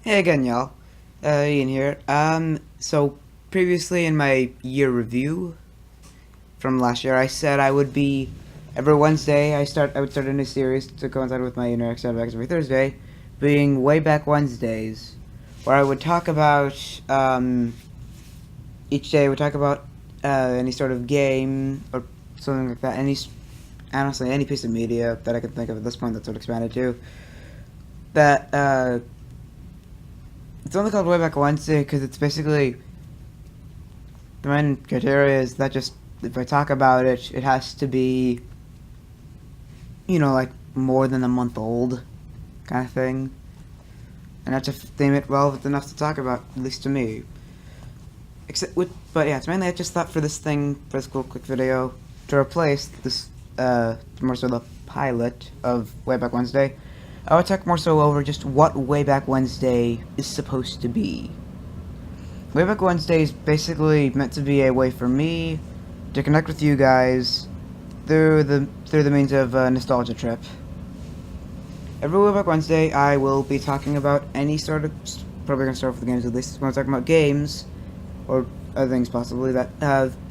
Hey again, y'all. Ian here. So previously in my year review from last year, I said I would be every Wednesday. I would start a new series to coincide with my Interact Starbucks every Thursday, being Way Back Wednesdays, where I would talk about each day. I would talk about any sort of game or something like that. Honestly, any piece of media that I could think of at this point that's what expanded to that. It's only called Way Back Wednesday because it's basically the main criteria is that just if I talk about it, it has to be, like more than a month old, kind of thing, and I have to theme it relevant enough to talk about, at least to me. But yeah, it's mainly I just thought for this cool quick video, to replace this, more so the pilot of Way Back Wednesday, I would talk more so over just what Way Back Wednesday is supposed to be. Way Back Wednesday is basically meant to be a way for me to connect with you guys through the means of a nostalgia trip. Every Way Back Wednesday, I will be talking about any sort of, probably gonna start with the games at least. When I'm talking about games or other things possibly that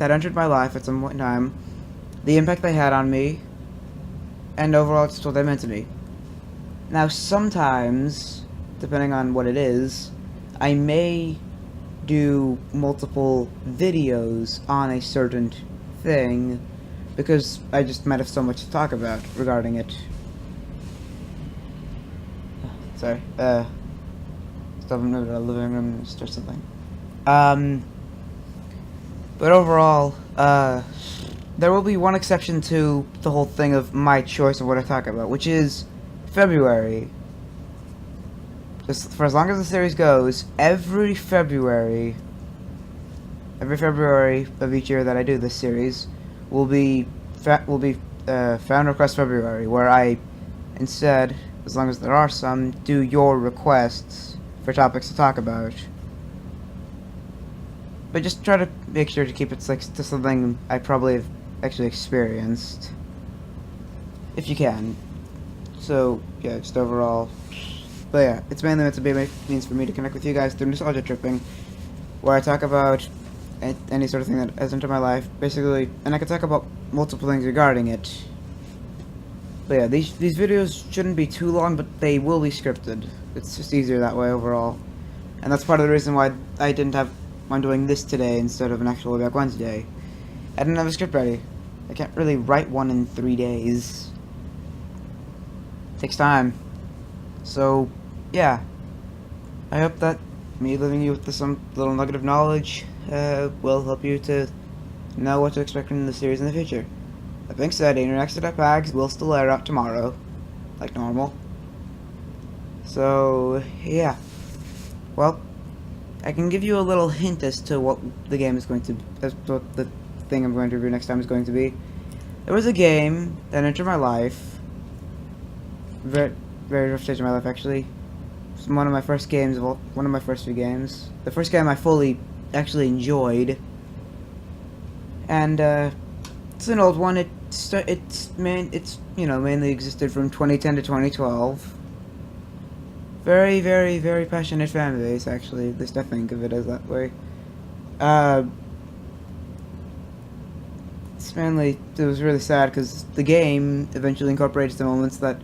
entered my life at some point in time, the impact they had on me, and overall just what they meant to me. Now, sometimes, depending on what it is, I may do multiple videos on a certain thing because I just might have so much to talk about regarding it. Sorry, still haven't moved out of the living room and start something. But overall, there will be one exception to the whole thing of my choice of what I talk about, which is February. Just for as long as the series goes, every February of each year that I do this series will be Fan Request February, where I instead, as long as there are some, do your requests for topics to talk about. But just try to make sure to keep it to something I probably have actually experienced, if you can. So yeah, just overall. But yeah, it's mainly meant to be a means for me to connect with you guys through nostalgia tripping, where I talk about any sort of thing that has entered my life, basically, and I can talk about multiple things regarding it. But yeah, these videos shouldn't be too long, but they will be scripted. It's just easier that way overall, and that's part of the reason why I didn't have I'm doing this today instead of an actual Way Back Wednesday. I didn't have a script ready. I can't really write one in 3 days. It takes time. So, yeah. I hope that me leaving you with some little nugget of knowledge will help you to know what to expect from the series in the future. That being said, Internext.pags will still air out tomorrow, like normal. So, yeah. Well, I can give you a little hint as to what the game is going to, as what the thing I'm going to review next time is going to be. There was a game that entered my life, very rough stage of my life actually. It's one of my first games, one of my first few games. The first game I fully actually enjoyed, and it's an old one. It's mainly existed from 2010 to 2012. Very, very, very passionate fan base, actually. At least I think of it as that way. It was really sad because the game eventually incorporates the moments that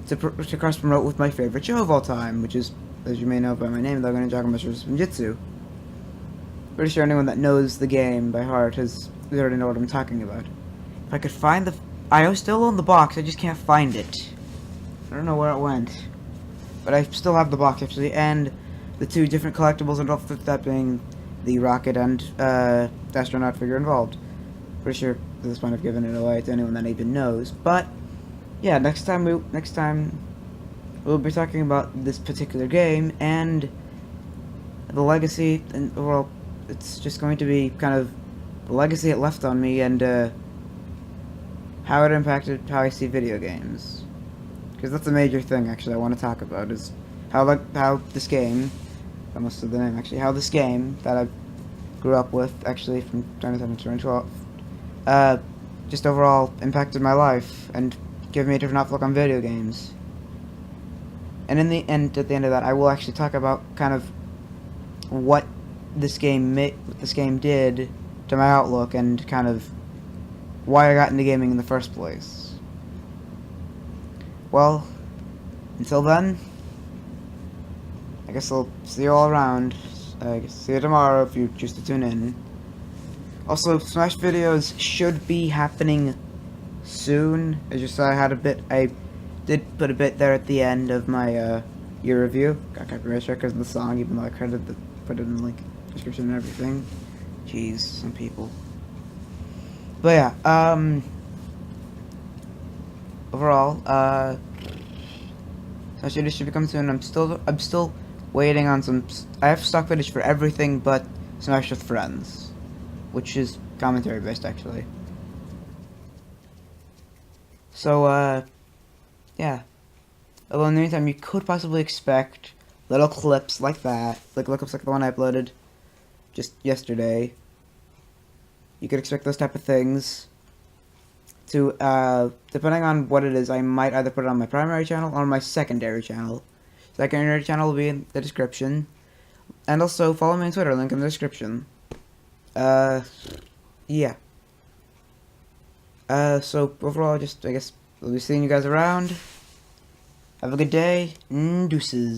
to cross-promote with my favorite show of all time, which is, as you may know by my name, Logan Ninjago Masters of Ninjutsu. Pretty sure anyone that knows the game by heart has already know what I'm talking about. If I could find I still own the box, I just can't find it. I don't know where it went. But I still have the box, actually, and the 2 different collectibles involved, with that being the rocket and astronaut figure involved. Pretty sure at this point I've given it away to anyone that even knows. But yeah, next time we'll be talking about this particular game and the legacy, and well, it's just going to be kind of the legacy it left on me and how it impacted how I see video games. Because that's a major thing, actually, I want to talk about, is how this game, I must have the name, actually, how this game that I grew up with, actually, from 2010 to 2012, just overall impacted my life, and gave me a different outlook on video games. And in the end, at the end of that, I will actually talk about kind of what this game did to my outlook and kind of why I got into gaming in the first place. Well, until then, I guess I'll see you all around. I guess see you tomorrow if you choose to tune in. Also, Smash videos should be happening soon. I just saw I did put a bit there at the end of my year review. Got copyright strike because of the song, even though I put it in the link description and everything. Jeez, some people. But yeah, overall, Smash videos should be coming soon. I'm still waiting on some. I have stock footage for everything but Smash with Friends, which is commentary based actually. So yeah. Although in the meantime, you could possibly expect little clips like that, like little clips like the one I uploaded just yesterday. You could expect those type of things. To depending on what it is, I might either put it on my primary channel or my secondary channel. Secondary channel will be in the description, and also follow me on Twitter. Link in the description. Yeah. So overall, I guess I'll be seeing you guys around. Have a good day. Deuces.